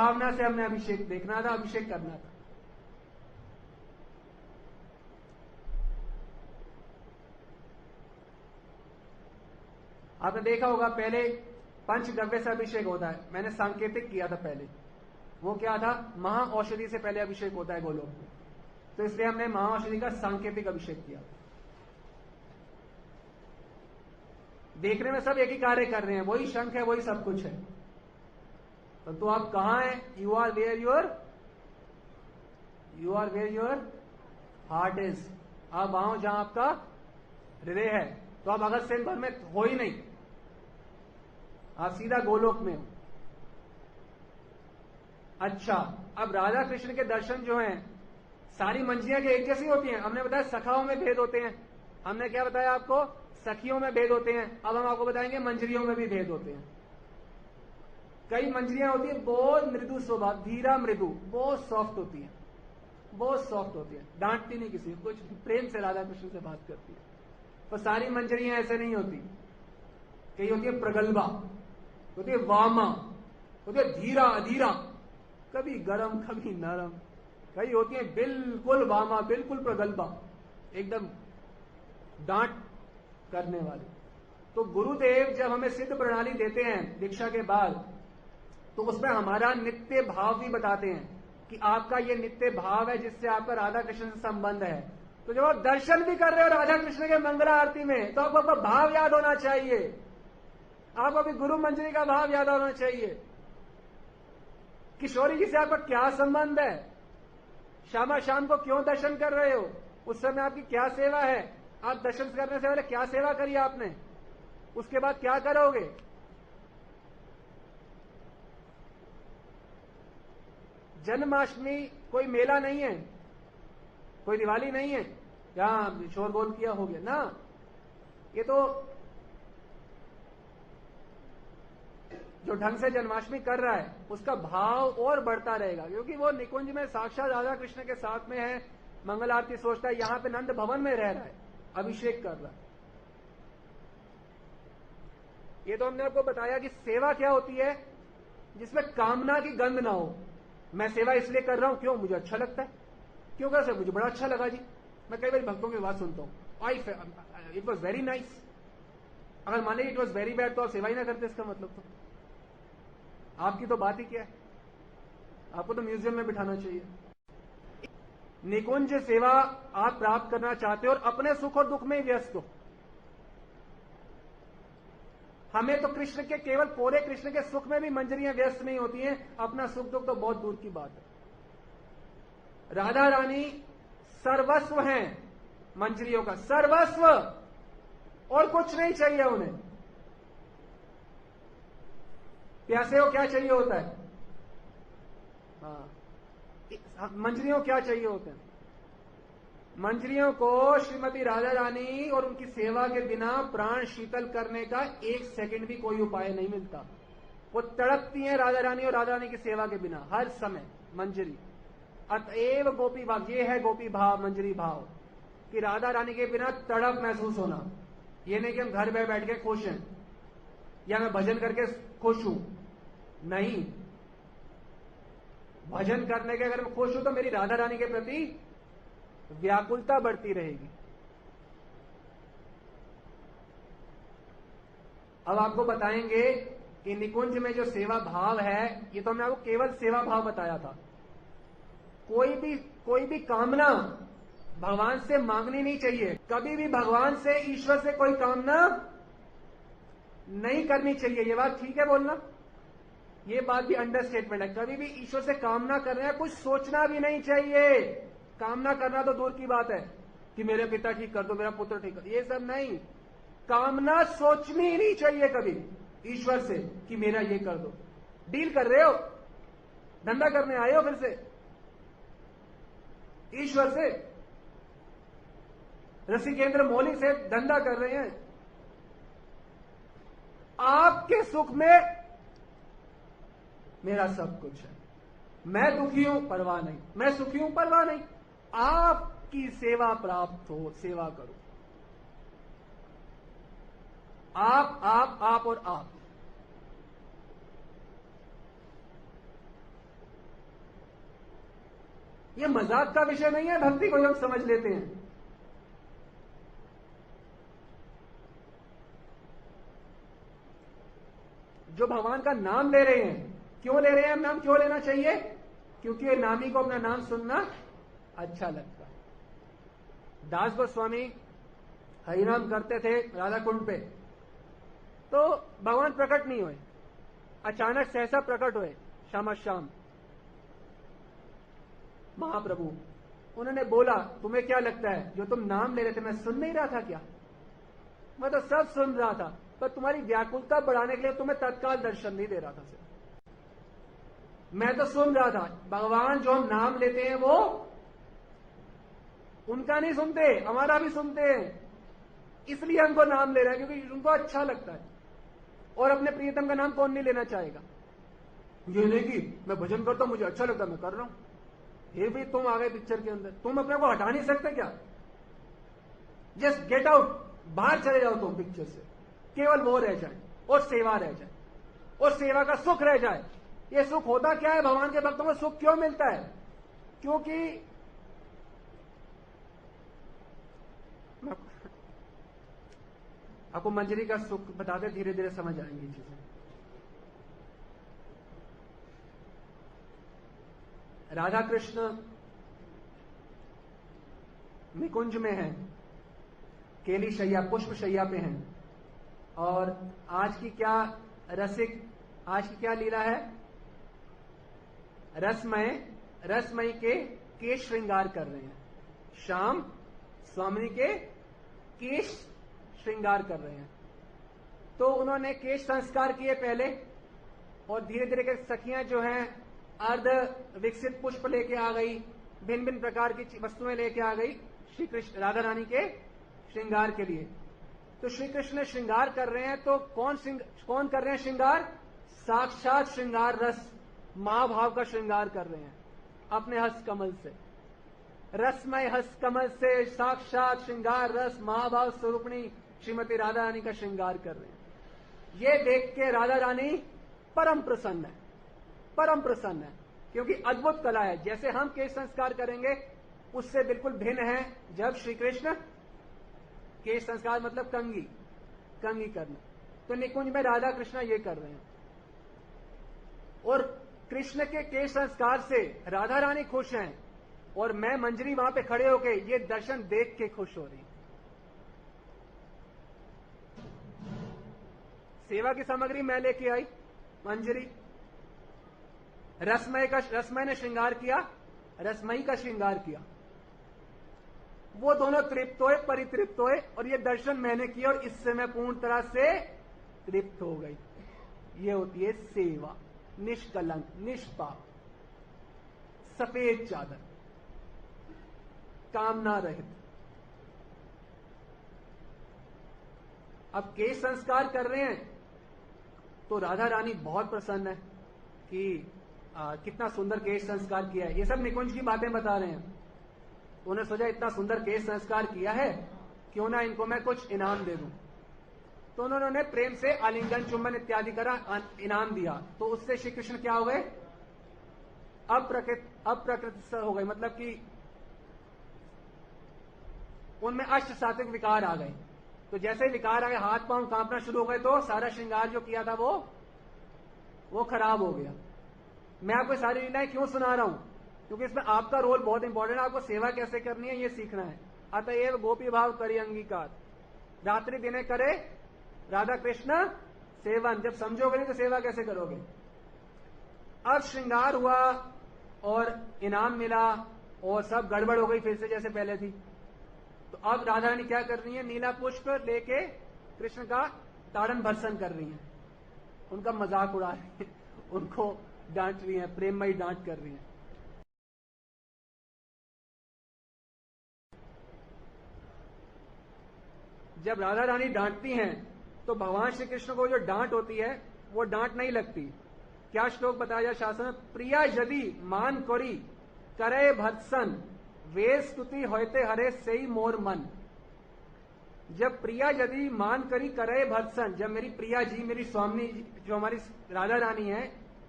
भावना से हमने अभिषेक देखना था, अभिषेक करना था। आपने देखा होगा पहले पंचगव्य से अभिषेक होता है, मैंने सांकेतिक किया था पहले। वो क्या था? महाऔषधि से पहले अभिषेक होता है गोलोक में, तो इसलिए हमने महाऔषधि का सांकेतिक अभिषेक किया। देखने में सब एक ही कार्य कर रहे हैं, वही शंख है, वही सब कुछ है, तो आप कहां हैं? You are where your heart is. आप वहां हो जहां आपका हृदय है। तो आप अगस्त सेन भर में हो ही नहीं, आप सीधा गोलोक में हो। अच्छा, अब राधा कृष्ण के दर्शन जो हैं, सारी मंजियां के एक जैसी होती हैं? हमने बताया सखाओं में भेद होते हैं। हमने क्या बताया आपको? सखियों में भेद होते हैं। अब हम आपको बताएंगे मंजरियों में भी भेद होते हैं। कई मंजरियां होती है बहुत मृदु स्वभाव, धीरा मृदु, बहुत सॉफ्ट होती है, बहुत सॉफ्ट होती है, डांटती नहीं किसी को, कुछ प्रेम से राधा कृष्ण से बात करती है। तो सारी मंजरियां ऐसे नहीं होती। कई होती है प्रगल्भा, होती है वामा, होती है धीरा अधीरा, कभी गरम कभी नरम। कई होती है बिल्कुल वामा, बिल्कुल प्रगल्भा, एकदम डांट करने वाली। तो गुरुदेव जब हमें सिद्ध प्रणाली देते हैं दीक्षा के बाद, तो उसमें हमारा नित्य भाव भी बताते हैं कि आपका ये नित्य भाव है जिससे आपका राधा कृष्ण से संबंध है। तो जब आप दर्शन भी कर रहे हो राधा कृष्ण के मंगला आरती में, तो आपको आपका भाव याद होना चाहिए, आपको अभी गुरु मंजरी का भाव याद होना चाहिए। किशोरी जी से आपका क्या संबंध है? श्यामा शाम को क्यों दर्शन कर रहे हो? उस समय आपकी क्या सेवा है? आप दर्शन करने से पहले क्या सेवा करी आपने? उसके बाद क्या करोगे? जन्माष्टमी कोई मेला नहीं है, कोई दिवाली नहीं है, यहां शोरगोल किया हो गया ना। ये तो जो ढंग से जन्माष्टमी कर रहा है उसका भाव और बढ़ता रहेगा, क्योंकि वो निकुंज में साक्षात राधा कृष्ण के साथ में है, मंगल आरती सोचता है, यहां पे नंद भवन में रह रहा है, अभिषेक कर रहा है। ये तो हमने आपको बताया कि सेवा क्या होती है जिसमें कामना की गंध ना हो। मैं सेवा इसलिए कर रहा हूं, क्यों? मुझे अच्छा लगता है। क्यों? कैसे? मुझे बड़ा अच्छा लगा जी। मैं कई बार भक्तों की बात सुनता हूं, इट वॉज वेरी नाइस। अगर मान लीजिए इट वॉज वेरी बैड, तो आप सेवा ही ना करते, इसका मतलब तो आपकी तो बात ही क्या है, आपको तो म्यूजियम में बिठाना चाहिए। निकुंज सेवा आप प्राप्त करना चाहते हो और अपने सुख और दुख में व्यस्त हो। हमें तो कृष्ण के, केवल पूरे कृष्ण के सुख में भी मंजरियां व्यस्त नहीं होती हैं, अपना सुख दुख तो बहुत दूर की बात है। राधा रानी सर्वस्व हैं मंजरियों का, सर्वस्व, और कुछ नहीं चाहिए उन्हें। प्यासे हो क्या चाहिए होता है? हाँ, मंजरियों क्या चाहिए होते हैं? मंजरियों को श्रीमती राधा रानी और उनकी सेवा के बिना प्राण शीतल करने का एक सेकंड भी कोई उपाय नहीं मिलता। वो तड़पती हैं राधा रानी और राधा रानी की सेवा के बिना हर समय मंजरी। अतएव गोपी भाव, ये है गोपी भाव, मंजरी भाव, कि राधा रानी के बिना तड़प महसूस होना। ये नहीं कि हम घर में बैठ के खुश हैं या मैं भजन करके खुश हूं, नहीं। भजन करने के अगर मैं खुश हूं तो मेरी राधा रानी के प्रति व्याकुलता बढ़ती रहेगी। अब आपको बताएंगे कि निकुंज में जो सेवा भाव है, ये तो हमने आपको केवल सेवा भाव बताया था। कोई भी कामना भगवान से मांगनी नहीं चाहिए। कभी भी भगवान से, ईश्वर से कोई कामना नहीं करनी चाहिए। ये बात ठीक है बोलना? ये बात भी अंडरस्टेटमेंट है। कभी भी ईश्वर से कामना कर रहे हैं, कुछ सोचना भी नहीं चाहिए। कामना करना तो दूर की बात है कि मेरे पिता ठीक कर दो, मेरा पुत्र ठीक कर दो, ये सब नहीं। कामना सोचनी ही नहीं चाहिए कभी ईश्वर से कि मेरा ये कर दो। डील कर रहे हो, धंधा करने आए हो फिर से ईश्वर से, रसिकेंद्र मौली से धंधा कर रहे हैं। आपके सुख में मेरा सब कुछ है, मैं दुखी हूं परवाह नहीं, मैं सुखी हूं परवाह नहीं। आपकी सेवा प्राप्त हो, सेवा करो। आप और आप। ये मजाक का विषय नहीं है भक्ति को हम समझ लेते हैं। जो भगवान का नाम ले रहे हैं, क्यों ले रहे हैं हम नाम, क्यों लेना चाहिए? क्योंकि ये नामी को अपना नाम सुनना अच्छा लगता है। दास गोस्वामी हरिनाम करते थे राधा कुंड पे, तो भगवान प्रकट नहीं हुए, अचानक सहसा प्रकट हुए शाम शाम महाप्रभु। उन्होंने बोला, तुम्हें क्या लगता है जो तुम नाम ले रहे थे मैं सुन नहीं रहा था क्या? मैं तो सब सुन रहा था, पर तुम्हारी व्याकुलता बढ़ाने के लिए तुम्हें तत्काल दर्शन नहीं दे रहा था सिर्फ। मैं तो सुन रहा था। भगवान जो हम नाम लेते हैं वो उनका नहीं सुनते, हमारा भी सुनते हैं। इसलिए हमको नाम ले रहे हैं क्योंकि उनको अच्छा लगता है। और अपने प्रियतम का नाम कौन नहीं लेना चाहेगा? ये नहीं कि मैं भजन करता हूं मुझे अच्छा लगता मैं कर रहा हूं। ये भी तुम आ गए पिक्चर के अंदर, तुम अपने को हटा नहीं सकते क्या? जस्ट गेट आउट, बाहर चले जाओ तुम पिक्चर से। केवल वो रह जाए और सेवा रह जाए और सेवा का सुख रह जाए। ये सुख होता क्या है? भगवान के भक्तों को सुख क्यों मिलता है? क्योंकि आपको मंजरी का सुख बताते, धीरे धीरे समझ आएंगी चीजें। राधा कृष्ण निकुंज में हैं, केली शैया पुष्प शैया पे हैं। और आज की क्या आज की क्या लीला है? रसमय के केश श्रृंगार कर रहे हैं। शाम स्वामी के केश श्रृंगार कर रहे हैं। तो उन्होंने केश संस्कार किए पहले, और धीरे धीरे के सखियां जो हैं अर्ध विकसित पुष्प लेके आ गई, भिन्न भिन्न प्रकार की वस्तुएं लेके आ गई श्री कृष्ण राधा रानी के श्रृंगार के लिए। तो श्री कृष्ण श्रृंगार कर रहे हैं, तो कौन कर रहे हैं श्रृंगार? साक्षात श्रृंगार रस महाभाव का श्रृंगार कर रहे हैं अपने हस्त कमल से। रसमय हस्त कमल से साक्षात श्रृंगार रस महाभाव स्वरूपणी श्रीमती राधा रानी का श्रृंगार कर रहे हैं। ये देख के राधा रानी परम प्रसन्न है, परम प्रसन्न है, क्योंकि अद्भुत कला है। जैसे हम केश संस्कार करेंगे उससे बिल्कुल भिन्न है जब श्री कृष्ण केश संस्कार मतलब कंगी करना। तो निकुंज में राधा कृष्ण ये कर रहे हैं, और कृष्ण के केश संस्कार से राधा रानी खुश हैं, और मैं मंजरी वहां पे खड़े होके ये दर्शन देख के खुश हो रही। सेवा की सामग्री मैं लेके आई, मंजरी। रसमय ने श्रृंगार किया, रसमयी का श्रृंगार किया। वो दोनों तृप्त हुए, परितृप्त हुए, और ये दर्शन मैंने किया, और इससे मैं पूर्ण तरह से तृप्त हो गई। ये होती है सेवा, निष्कलंक, निष्पाप, सफेद चादर, कामना रहित। अब केश संस्कार कर रहे हैं तो राधा रानी बहुत प्रसन्न है कि कितना सुंदर केश संस्कार किया है। ये सब निकुंज की बातें बता रहे हैं। तो उन्हें सोचा इतना सुंदर केश संस्कार किया है, क्यों ना इनको मैं कुछ इनाम दे दूं। तो उन्होंने प्रेम से आलिंगन चुंबन इत्यादि करा, इनाम दिया। तो उससे श्री कृष्ण क्या हो गए? अप्रकृत हो गए, मतलब कि उनमें अष्ट सात्विक विकार आ गए। तो जैसे विकार आ गए, हाथ पांव कांपना शुरू हो गए, तो सारा श्रृंगार जो किया था वो खराब हो गया। मैं आपको सारी लीलाएं क्यों सुना रहा हूं? क्योंकि इसमें आपका रोल बहुत इंपॉर्टेंट है। आपको सेवा कैसे करनी है ये सीखना है। अतएव गोपी भाव करी अंगीकार, रात्रि दिने करे राधा कृष्ण सेवन। जब समझोगे नहीं तो सेवा कैसे करोगे? अब श्रृंगार हुआ और इनाम मिला और सब गड़बड़ हो गई फिर से जैसे पहले थी। तो अब राधा रानी क्या कर रही है? नीला पुष्प लेके कृष्ण का ताड़न भर्सन कर रही है, उनका मजाक उड़ा रही है, उनको डांट रही है, प्रेममयी डांट कर रही है। जब राधा रानी डांटती हैं तो भगवान श्री कृष्ण को जो डांट होती है वो डांट नहीं लगती। क्या श्लोक बताया जाए शास्त्र में? प्रिया यदि मान करी करे भत्सन, वे स्तुति होते हरे से ही मोर मन। जब प्रिया यदि मान करी करे भत्सन, जब मेरी प्रिया जी, मेरी स्वामी जो हमारी राधा रानी है,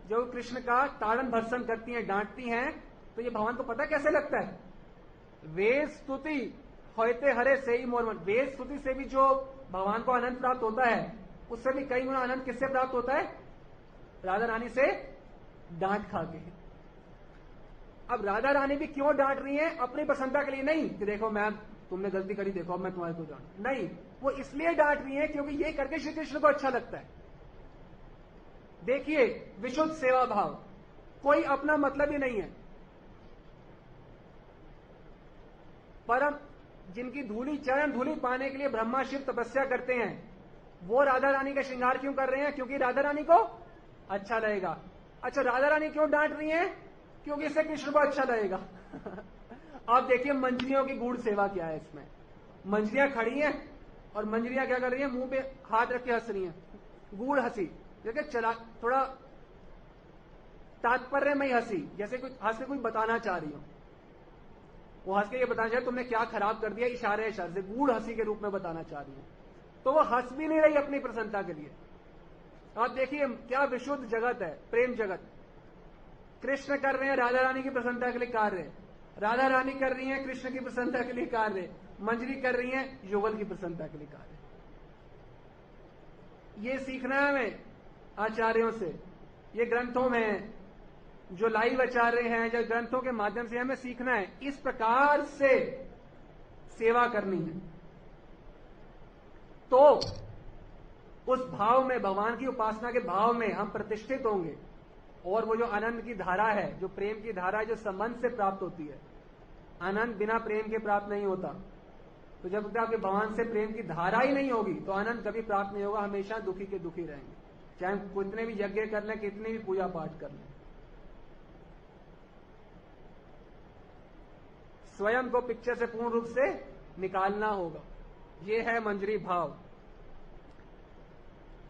जो कृष्ण का ताड़न भर्सन करती हैं, डांटती हैं, तो ये भगवान को पता कैसे लगता है? वेद स्तुति होते हरे से ही मोर मन। वेद स्तुति से भी जो भगवान को आनंद प्राप्त होता है, उससे भी कई गुना आनंद किससे प्राप्त होता है? राधा रानी से डांट खा के। अब राधा रानी भी क्यों डांट रही है? अपनी प्रसन्नता के लिए नहीं कि देखो मैम तुमने गलती करी, देखो अब मैं तुम्हारे को डांट, नहीं, वो इसलिए डांट रही है क्योंकि ये करके श्री कृष्ण को अच्छा लगता है। देखिए, विशुद्ध सेवा भाव, कोई अपना मतलब ही नहीं है। परम जिनकी धूली, चरण धूली पाने के लिए ब्रह्मा शिव तपस्या करते हैं, वो राधा रानी का श्रृंगार क्यों कर रहे हैं? क्योंकि राधा रानी को अच्छा लगेगा। अच्छा, राधा रानी क्यों डांट रही है? क्योंकि इससे कृष्ण को अच्छा लगेगा। आप देखिए मंजरियों की गूढ़ सेवा क्या है इसमें। मंजरियां खड़ी हैं और मंजरियां क्या कर रही हैं? मुंह पे हाथ रख के हंस रही हैं, गूढ़ हंसी। देखिए चला थोड़ा तात्पर्यमयी हंसी, जैसे कुछ हंस के कुछ बताना चाह रही हो। वो हंस के ये बताना चाह रही तुमने क्या खराब कर दिया, इशारे इशारे से गूढ़ हंसी के रूप में बताना चाह रही है। तो वो हंस भी नहीं रही अपनी प्रसन्नता के लिए। आप देखिए क्या विशुद्ध जगत है, प्रेम जगत। कृष्ण कर रहे हैं राधा रानी की प्रसन्नता के लिए कार्य, राधा रानी कर रही है कृष्ण की प्रसन्नता के लिए कार्य, मंजरी कर रही है युगल की प्रसन्नता के लिए कार्य। ये सीखना है हमें आचार्यों से। ये ग्रंथों में जो लाइव आचार्य हैं, जो ग्रंथों के माध्यम से हमें सीखना है, इस प्रकार से सेवा करनी है। तो उस भाव में, भगवान की उपासना के भाव में हम प्रतिष्ठित होंगे। और वो जो आनंद की धारा है, जो प्रेम की धारा है, जो संबंध से प्राप्त होती है, आनंद बिना प्रेम के प्राप्त नहीं होता। तो जब तक आपके भगवान से प्रेम की धारा ही नहीं होगी तो आनंद कभी प्राप्त नहीं होगा। हमेशा दुखी के दुखी रहेंगे, चाहे कितने भी यज्ञ कर लें, कितनी भी पूजा पाठ कर लें। स्वयं को पिक्चर से पूर्ण रूप से निकालना होगा। ये है मंजरी भाव।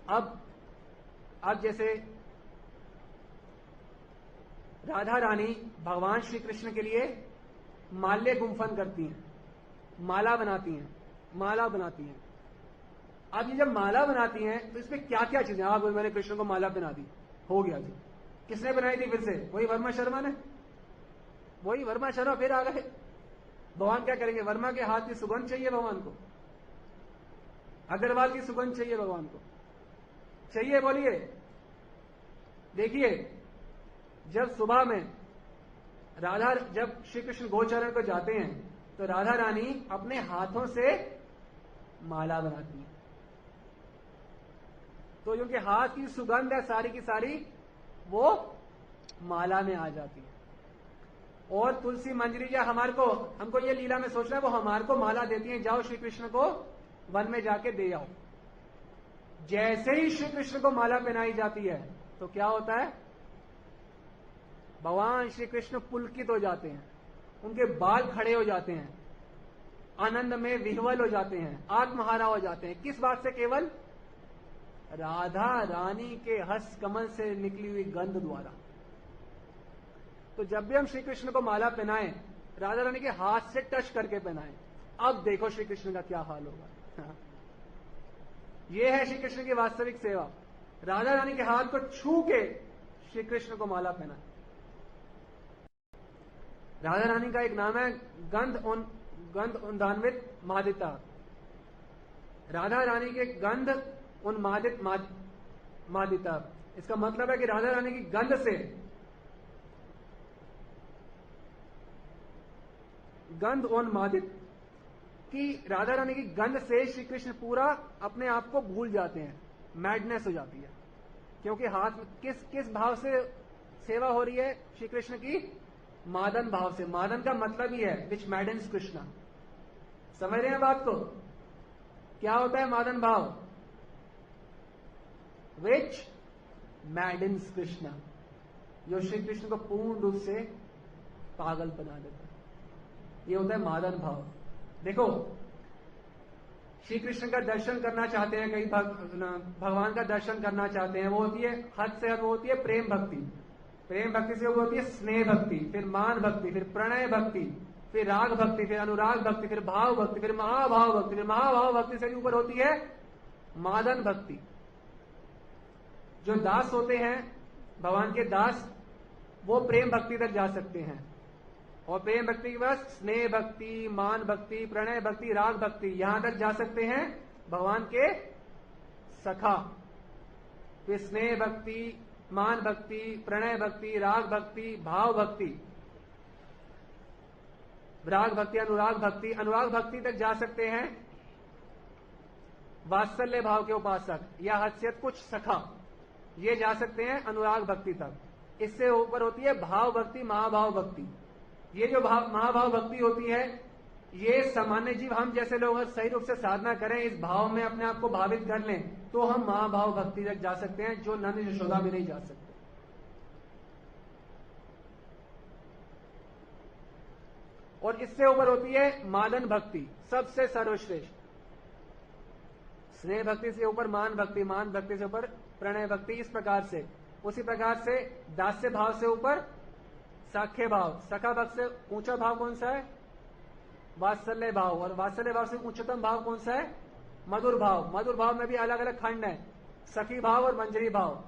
अब जैसे राधा रानी भगवान श्री कृष्ण के लिए माल्य गुम्फन करती हैं, माला बनाती हैं। अब ये जब माला बनाती हैं तो इसमें क्या क्या चीजें, आप मैंने कृष्ण को माला बना दी, हो गया जी। किसने बनाई थी? फिर से वही वर्मा शर्मा ने। वही वर्मा शर्मा फिर आ गए। भगवान क्या करेंगे? वर्मा के हाथ की सुगंध चाहिए भगवान को, अग्रवाल की सुगंध चाहिए भगवान को, चाहिए, बोलिए। देखिए, जब सुबह में जब श्री कृष्ण गोचरण को जाते हैं तो राधा रानी अपने हाथों से माला बनाती है। तो उनके हाथ की सुगंध है सारी की सारी, वो माला में आ जाती है। और तुलसी मंजरी या हमको ये लीला में सोचना है, वो हमारे को माला देती है, जाओ श्री कृष्ण को वन में जाके दे आओ। जैसे ही श्री कृष्ण को माला पहनाई जाती है तो क्या होता है? भगवान श्री कृष्ण पुलकित हो जाते हैं, उनके बाल खड़े हो जाते हैं, आनंद में विह्वल हो जाते हैं, आत्महारा हो जाते हैं। किस बात से? केवल राधा रानी के हस्त कमल से निकली हुई गंध द्वारा। तो जब भी हम श्री कृष्ण को माला पहनाएं, राधा रानी के हाथ से टच करके पहनाएं। अब देखो श्री कृष्ण का क्या हाल होगा। यह है श्री कृष्ण की वास्तविक सेवा। राधा रानी के हाथ को छू के श्री कृष्ण को माला पहनाएं। राधा रानी का एक नाम है गंध उन्दान्वित मादिता। राधा रानी के गंध उन्मादित मादिता, इसका मतलब है कि राधा रानी की गंध से, गंध उन्मादित कि राधा रानी की गंध से श्री कृष्ण पूरा अपने आप को भूल जाते हैं, मैडनेस हो जाती है। क्योंकि हाथ में किस भाव से सेवा हो रही है श्री कृष्ण की? मादन भाव से। मादन का मतलब ही है विच मैडन्स कृष्णा। समझ रहे हैं बात को? क्या होता है मादन भाव? विच मैडन्स कृष्णा, जो श्री कृष्ण को पूर्ण रूप से पागल बना देता है। ये होता है मादन भाव। देखो, श्री कृष्ण का दर्शन करना चाहते हैं, कई भगवान का दर्शन करना चाहते हैं, वो होती है हद से हद, वो होती है प्रेम भक्ति। प्रेम भक्ति से वो होती है स्नेह भक्ति, फिर मान भक्ति, फिर प्रणय भक्ति, फिर राग भक्ति, फिर अनुराग भक्ति, फिर भाव भक्ति, फिर महाभाव भक्ति, फिर महाभाव भक्ति से ऊपर होती है मादन भक्ति। जो दास होते हैं, भगवान के दास, वो प्रेम भक्ति तक जा सकते हैं। और प्रेम भक्ति के बाद स्नेह भक्ति, मान भक्ति, प्रणय भक्ति, राग भक्ति, यहां तक जा सकते हैं भगवान के सखा। फिर स्नेह भक्ति, मान भक्ति, प्रणय भक्ति, राग भक्ति, भाव भक्ति, राग भक्ति, अनुराग भक्ति, अनुराग भक्ति तक जा सकते हैं वात्सल्य भाव के उपासक या हस्यत कुछ सखा, ये जा सकते हैं अनुराग भक्ति तक। इससे ऊपर होती है भाव भक्ति, महाभाव भक्ति। ये जो महाभाव भक्ति होती है, ये सामान्य जीव हम जैसे लोग सही रूप से साधना करें, इस भाव में अपने आप को भावित कर लें, तो हम महाभाव भक्ति तक जा सकते हैं, जो नंद यशोदा में नहीं जा सकते। और इससे ऊपर होती है मादन भक्ति, सबसे सर्वश्रेष्ठ। स्नेह भक्ति से ऊपर मान भक्ति, मान भक्ति से ऊपर प्रणय भक्ति, इस प्रकार से। उसी प्रकार से दास्य भाव से ऊपर साख्य भाव, सखा भक्त से ऊंचा भाव कौन सा है? वात्सल्य भाव। और वात्सल्य भाव से उच्चतम भाव कौन सा है? मधुर भाव। मधुर भाव में भी अलग अलग खंड है, सखी भाव और मंजरी भाव।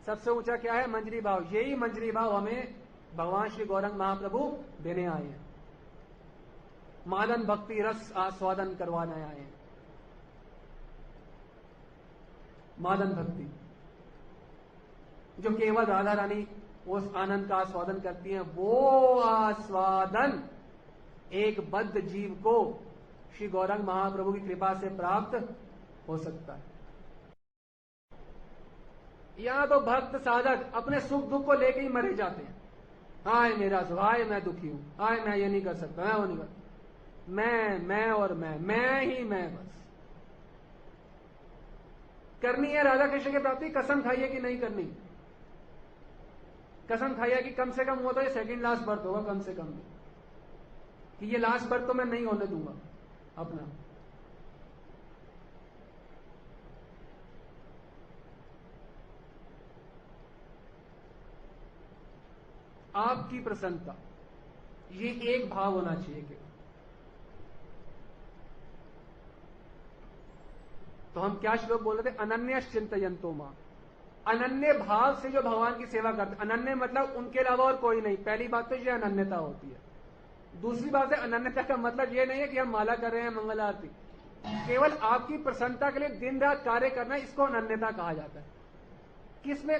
सबसे ऊंचा क्या है? मंजरी भाव। यही मंजरी भाव हमें भगवान श्री गौरंग महाप्रभु देने आए हैं, मादन भक्ति रस आस्वादन करवाने आए हैं। मादन भक्ति जो केवल राधा रानी उस आनंद का आस्वादन करती हैं, वो आस्वादन एक बद्ध जीव को श्री गौरंग महाप्रभु की कृपा से प्राप्त हो सकता है। यहां तो भक्त साधक अपने सुख दुख को लेके ही मरे जाते हैं। हाय मेरा सुख, हाय मैं दुखी हूं, हाय मैं ये नहीं कर सकता, मैं वो नहीं कर, मैं और मैं ही मैं। बस करनी है राधा कृष्ण की प्राप्ति, कसम खाइए कि नहीं करनी। कसम खाइए कि कम से कम वो तो ये सेकंड लास्ट बर्थ होगा, कम से कम कि ये लास्ट बर्थ तो मैं नहीं होने दूंगा अपना। आपकी प्रसन्नता, ये एक भाव होना चाहिए केवल। तो हम क्या श्लोक बोल रहे थे? अनन्य चिंतयन्तो मां। अनन्य भाव से जो भगवान की सेवा करते, अनन्य मतलब उनके अलावा और कोई नहीं। पहली बात तो ये अनन्यता होती है। दूसरी बात है, अनन्यता का मतलब ये नहीं है कि हम माला कर रहे हैं, मंगल आरती, केवल आपकी प्रसन्नता के लिए दिन रात कार्य करना, इसको अनन्यता कहा जाता है।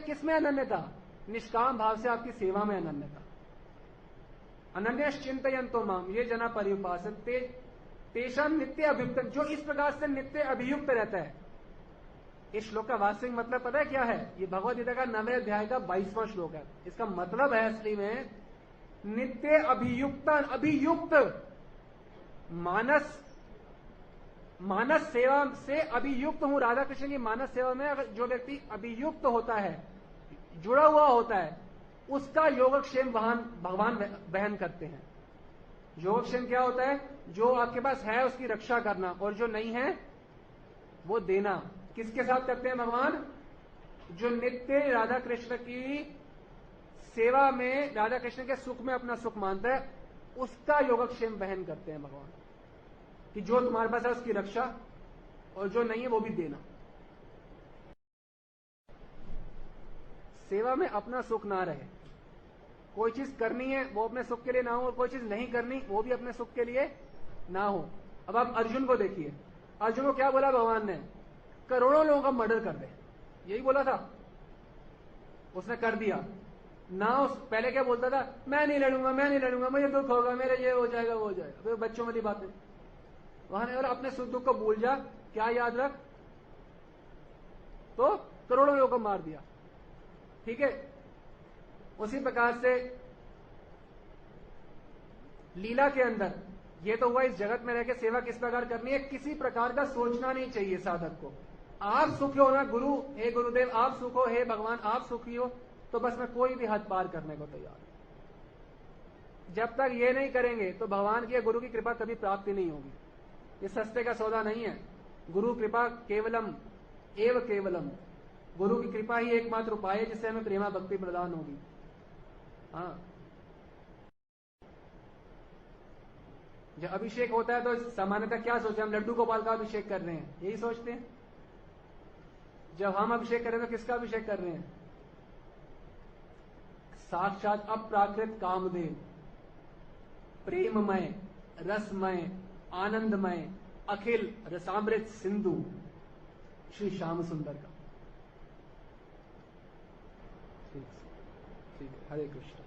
किसमें अनन्यता? निष्काम भाव से आपकी सेवा में अनन्यता। अनन्य चिंतयन्तो माम ये जना पर्युपासते तेषाम नित्य अभियुक्त, जो इस प्रकार से नित्य अभियुक्त रहता है। इस श्लोक का वास्तविक मतलब पता है क्या है? ये भगवद गीता का 9वें अध्याय का 22वां श्लोक है। इसका मतलब है असली में नित्य अभियुक्त, अभियुक्त मानस सेवा से अभियुक्त हूं। राधा कृष्ण की मानस सेवा में अगर जो व्यक्ति अभियुक्त होता है, जुड़ा हुआ होता है, उसका योगक्षेम भगवान वहन करते हैं। योगक्षेम क्या होता है? जो आपके पास है उसकी रक्षा करना, और जो नहीं है वो देना। किसके साथ करते हैं भगवान? जो नित्य राधा कृष्ण की सेवा में, राधा कृष्ण के सुख में अपना सुख मानता है, उसका योगक्षेम वहन करते हैं भगवान, कि जो तुम्हारे पास है उसकी रक्षा, और जो नहीं है वो भी देना। सेवा में अपना सुख ना रहे। कोई चीज करनी है वो अपने सुख के लिए ना हो, और कोई चीज नहीं करनी वो भी अपने सुख के लिए ना हो। अब आप अर्जुन को देखिए, अर्जुन को क्या बोला भगवान ने? करोड़ों लोगों का मर्डर कर दे, यही बोला था। उसने कर दिया ना। पहले क्या बोलता था? मैं नहीं लड़ूंगा, मुझे दुख होगा, मेरा ये हो जाएगा, वो हो जाएगा। फिर बच्चों वाली बातें वहां नहीं। और अपने सुख दुख को भूल जा, क्या याद रख, तो करोड़ों लोगों को मार दिया। ठीक है, उसी प्रकार से लीला के अंदर ये तो हुआ इस जगत में रहकर सेवा किस प्रकार करनी है, किसी प्रकार का सोचना नहीं चाहिए साधक को। आप सुखी हो ना, गुरु, हे गुरुदेव आप सुख हो, हे भगवान आप सुखी हो, तो बस मैं कोई भी हद पार करने को तैयार हूं। जब तक ये नहीं करेंगे तो भगवान की या गुरु की कृपा कभी प्राप्ति नहीं होगी। ये सस्ते का सौदा नहीं है। गुरु कृपा केवलम एव केवलम, गुरु की कृपा ही एकमात्र उपाय है जिससे हमें प्रेमा भक्ति प्रदान होगी। हाँ, जब अभिषेक होता है तो सामान्यतः क्या सोचते हैं? हम लड्डू गोपाल का अभिषेक कर रहे हैं, यही सोचते हैं। जब हम अभिषेक कर रहे हैं तो किसका अभिषेक कर रहे हैं? साक्षात अप्राकृत कामदेव, प्रेममय, रसमय, आनंदमय, अखिल रसामृत सिंधु श्री श्याम सुंदर का। ठीक है, हरे कृष्ण।